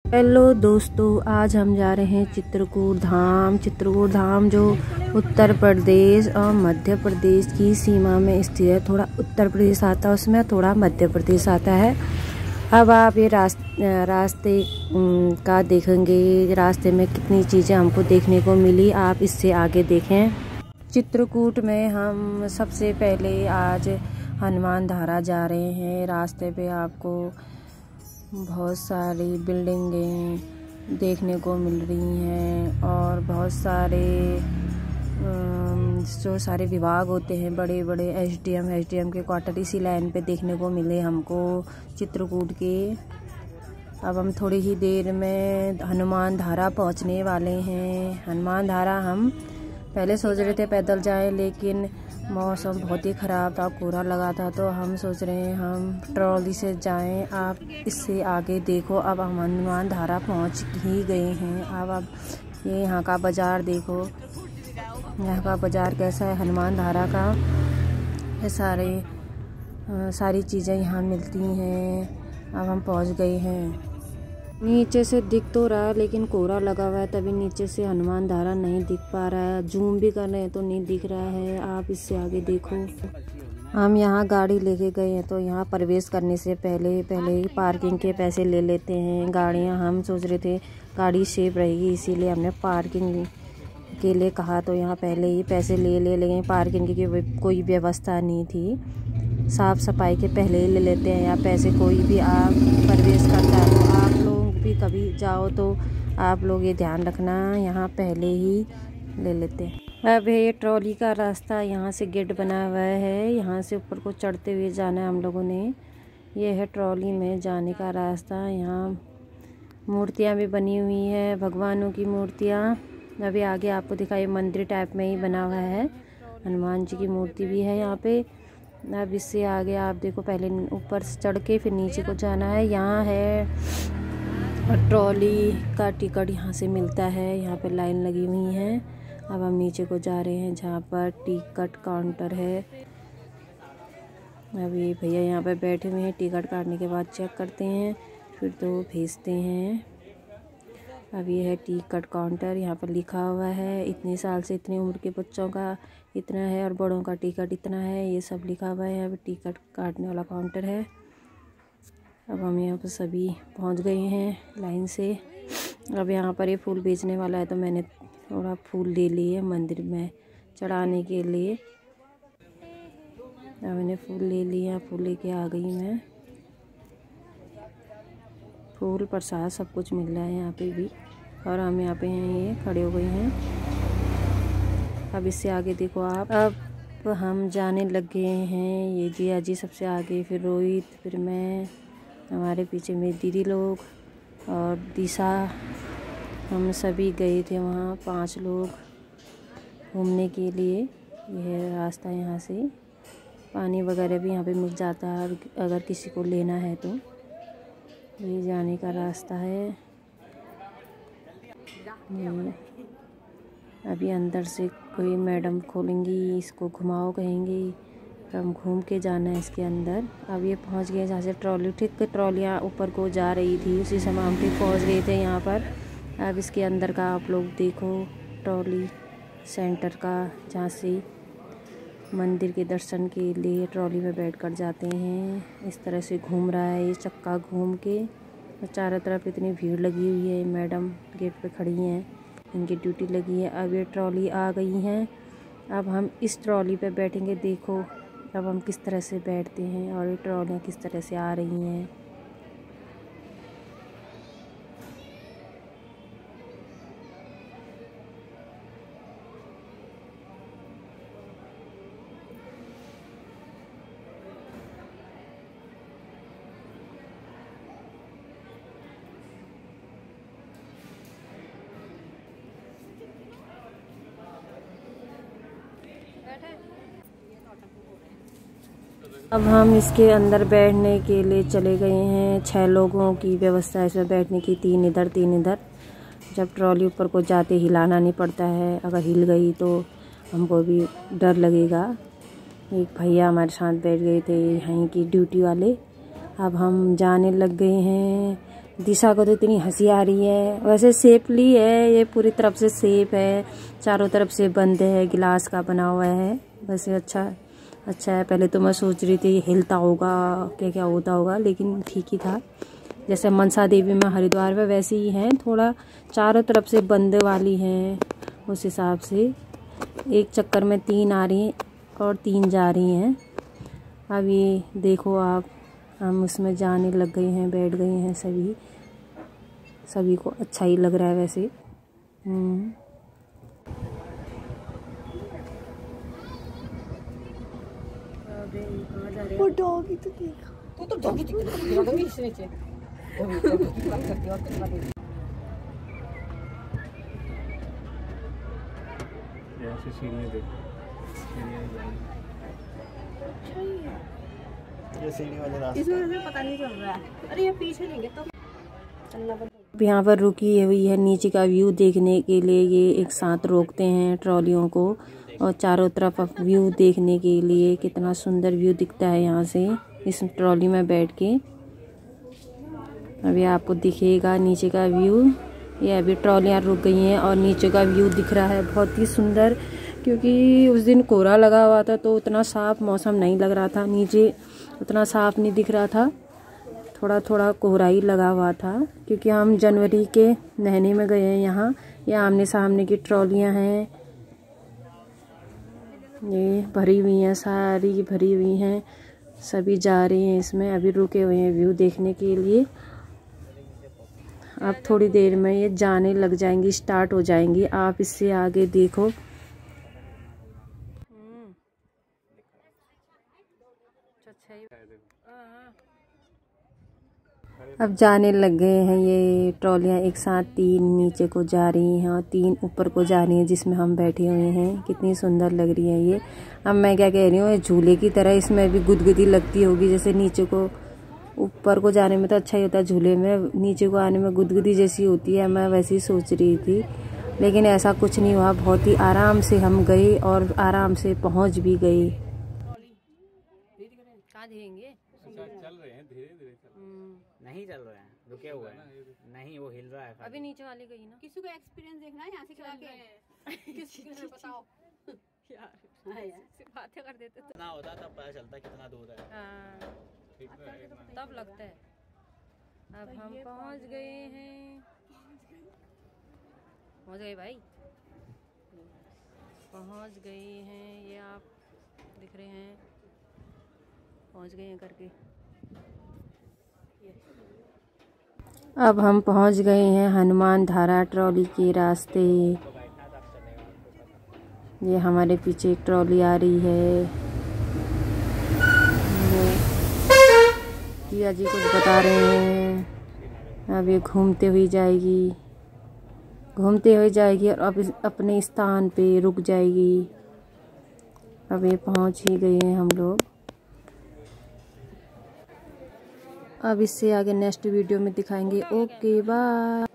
Hello दोस्तों, आज हम जा रहे हैं चित्रकूट धाम जो उत्तर प्रदेश और मध्य प्रदेश की सीमा में स्थित है। थोड़ा उत्तर प्रदेश आता है उसमें, थोड़ा मध्य प्रदेश आता है। अब आप ये रास्ते का देखेंगे, रास्ते में कितनी चीज़ें हमको देखने को मिली, आप इससे आगे देखें। चित्रकूट में हम सबसे पहले आज हनुमान धारा जा रहे हैं। रास्ते पे आपको बहुत सारी बिल्डिंगें देखने को मिल रही हैं और बहुत सारे जो सारे विभाग होते हैं, बड़े बड़े एसडीएम के क्वार्टर इसी लाइन पे देखने को मिले हमको चित्रकूट के। अब हम थोड़ी ही देर में हनुमान धारा पहुंचने वाले हैं। हनुमान धारा हम पहले सोच रहे थे पैदल जाएं, लेकिन मौसम बहुत ही ख़राब था, कोहरा लगा था, तो हम सोच रहे हैं हम ट्रॉली से जाएं। आप इससे आगे देखो, अब हम हनुमान धारा पहुंच ही गए हैं। अब ये यहाँ का बाज़ार देखो, यहाँ का बाज़ार कैसा है हनुमान धारा का। ये सारी चीज़ें यहाँ मिलती हैं। अब हम पहुंच गए हैं। नीचे से दिख तो रहा है लेकिन कोहरा लगा हुआ है, तभी नीचे से हनुमान धारा नहीं दिख पा रहा है। जूम भी कर रहे हैं तो नहीं दिख रहा है। आप इससे आगे देखो। हम यहाँ गाड़ी लेके गए हैं तो यहाँ प्रवेश करने से पहले पार्किंग के पैसे ले लेते हैं। गाड़ियाँ हम सोच रहे थे गाड़ी सेफ रहेगी, इसीलिए हमने पार्किंग के लिए कहा, तो यहाँ पहले ही पैसे ले लेकिन पार्किंग की कोई व्यवस्था नहीं थी। साफ़ सफाई के पहले ही ले लेते हैं। यहाँ पैसे कोई भी आप प्रवेश करता है तो आप लोग भी कभी जाओ तो आप लोग ये ध्यान रखना, यहाँ पहले ही ले लेते हैं। अब ये ट्रॉली का रास्ता, यहाँ से गेट बना हुआ है, यहाँ से ऊपर को चढ़ते हुए जाना है हम लोगों ने। ये है ट्रॉली में जाने का रास्ता। यहाँ मूर्तियाँ भी बनी हुई हैं, भगवानों की मूर्तियाँ। अभी आगे आपको दिखाई मंदिर टाइप में ही बना हुआ है, हनुमान जी की मूर्ति भी है यहाँ पे। अब इससे आगे आप देखो, पहले ऊपर से चढ़ के फिर नीचे को जाना है। यहाँ है ट्रॉली का टिकट, यहाँ से मिलता है। यहाँ पे लाइन लगी हुई है। अब हम नीचे को जा रहे हैं जहाँ पर टिकट काउंटर है। अभी भैया यहाँ पे बैठे हुए हैं, टिकट काटने के बाद चेक करते हैं, फिर तो भेजते हैं। अब ये है टिकट काउंटर, यहाँ पर लिखा हुआ है इतने साल से इतनी उम्र के बच्चों का इतना है और बड़ों का टिकट इतना है, ये सब लिखा हुआ है। यहाँ पर टिकट काटने वाला काउंटर है। अब हम यहाँ पर सभी पहुँच गए हैं लाइन से। अब यहाँ पर ये फूल बेचने वाला है तो मैंने थोड़ा फूल ले लिए मंदिर में चढ़ाने के लिए। अब मैंने फूल ले लिया, फूल लेके आ गई मैं। फूल प्रसाद सब कुछ मिल रहा है यहाँ पे भी, और हम यहाँ पे हैं, ये खड़े हो गए हैं। अब इससे आगे देखो आप। अब हम जाने लग गए हैं। ये जिया जी सबसे आगे, फिर रोहित, फिर मैं, हमारे पीछे मेरी दीदी लोग और दिशा। हम सभी गए थे वहाँ 5 लोग घूमने के लिए। यह रास्ता, यहाँ से पानी वगैरह भी यहाँ पे मिल जाता है अगर किसी को लेना है तो। ये जाने का रास्ता है। अभी अंदर से कोई मैडम खोलेंगी, इसको घुमाओ कहेंगी, तो हम घूम के जाना है इसके अंदर। अब ये पहुंच गए जहाँ से ट्रॉली, ठीक ट्रॉलियाँ ऊपर को जा रही थी, उसी समय हम ठीक पहुँच गए थे यहाँ पर। अब इसके अंदर का आप लोग देखो, ट्रॉली सेंटर का, जहाँ से मंदिर के दर्शन के लिए ट्रॉली में बैठ कर जाते हैं। इस तरह से घूम रहा है ये चक्का घूम के, और चारों तरफ इतनी भीड़ लगी हुई है। मैडम गेट पे खड़ी हैं, इनकी ड्यूटी लगी है। अब ये ट्रॉली आ गई हैं। अब हम इस ट्रॉली पे बैठेंगे। देखो अब हम किस तरह से बैठते हैं और ये ट्रॉलियाँ किस तरह से आ रही हैं। अब हम इसके अंदर बैठने के लिए चले गए हैं। 6 लोगों की व्यवस्था है इसमें बैठने की, 3 इधर 3 इधर। जब ट्रॉली ऊपर को जाते हिलाना नहीं पड़ता है, अगर हिल गई तो हमको भी डर लगेगा। एक भैया हमारे साथ बैठ गए थे, यहीं की ड्यूटी वाले। अब हम जाने लग गए हैं। दिशा को तो इतनी हंसी आ रही है। वैसे सेफली है, ये पूरी तरफ से सेफ है, चारों तरफ से बंद है, गिलास का बना हुआ है। वैसे अच्छा है। पहले तो मैं सोच रही थी हिलता होगा, क्या होता होगा, लेकिन ठीक ही था। जैसे मनसा देवी में हरिद्वार में वैसे ही है, थोड़ा चारों तरफ से बंद वाली है। उस हिसाब से एक चक्कर में 3 आ रही हैं और 3 जा रही हैं। अब ये देखो आप, हम उसमें जाने लग गए हैं, बैठ गए हैं सभी को अच्छा ही लग रहा है वैसे। वो डॉगी तो देखा, तो डॉगी इसमें से ऐसे सीढ़ी देख, ये सीढ़ी वाले रास्ते इसमें पता नहीं चल रहा है। अरे ये पीछे लेंगे तो यहाँ पर रुकी हुई है नीचे का व्यू देखने के लिए। ये एक साथ रोकते हैं ट्रॉलियों को और चारों तरफ व्यू देखने के लिए। कितना सुंदर व्यू दिखता है यहाँ से इस ट्रॉली में बैठ के। अभी आपको दिखेगा नीचे का व्यू। ये अभी ट्रॉलियाँ रुक गई हैं और नीचे का व्यू दिख रहा है बहुत ही सुंदर, क्योंकि उस दिन कोहरा लगा हुआ था तो उतना साफ मौसम नहीं लग रहा था, नीचे उतना साफ नहीं दिख रहा था, थोड़ा थोड़ा कोहरा ही लगा हुआ था। क्योंकि हम जनवरी के महीने में गए हैं यहाँ। ये आमने सामने की ट्रॉलियाँ हैं, ये भरी हुई हैं, सारी भरी हुई हैं, सभी जा रहे हैं इसमें। अभी रुके हुए हैं व्यू देखने के लिए। अब थोड़ी देर में ये जाने लग जाएंगी, स्टार्ट हो जाएंगी। आप इससे आगे देखो, अब जाने लग गए हैं ये ट्रॉलियाँ। एक साथ 3 नीचे को जा रही हैं और 3 ऊपर को जा रही हैं, जिसमें हम बैठे हुए हैं। कितनी सुंदर लग रही है ये। अब मैं क्या कह रही हूँ, झूले की तरह इसमें भी गुदगुदी लगती होगी। जैसे नीचे को ऊपर को जाने में तो अच्छा ही होता है, झूले में नीचे को आने में गुदगुदी जैसी होती है। मैं वैसे ही सोच रही थी, लेकिन ऐसा कुछ नहीं हुआ। बहुत ही आराम से हम गए और आराम से पहुँच भी गए। चल रहे हैं धीरे-धीरे, नहीं चल रहे हैं, रुके हुए हैं। नहीं, वो हिल रहा है। अभी नीचे वाली गई ना। किसी को एक्सपीरियंस देखना है यहाँ से खिला के किसी को बताओ यार, सिर्फ बातें कर देते कितना होता तब पता चलता कितना दूर है। हाँ, तब लगता है। अब हम पहुंच गए हैं, पहुंच गए भाई, पहुंच गए हैं। ये आप दिख रहे हैं, पहुंच गए हैं करके। अब हम पहुंच गए हैं हनुमान धारा ट्रॉली के रास्ते। ये हमारे पीछे एक ट्रॉली आ रही है। किया जी कुछ बता रहे हैं। अब ये घूमते हुए जाएगी और अब अपने स्थान पे रुक जाएगी। अब ये पहुंच ही गए हैं हम लोग। अब इससे आगे नेक्स्ट वीडियो में दिखाएंगे। Okay bye.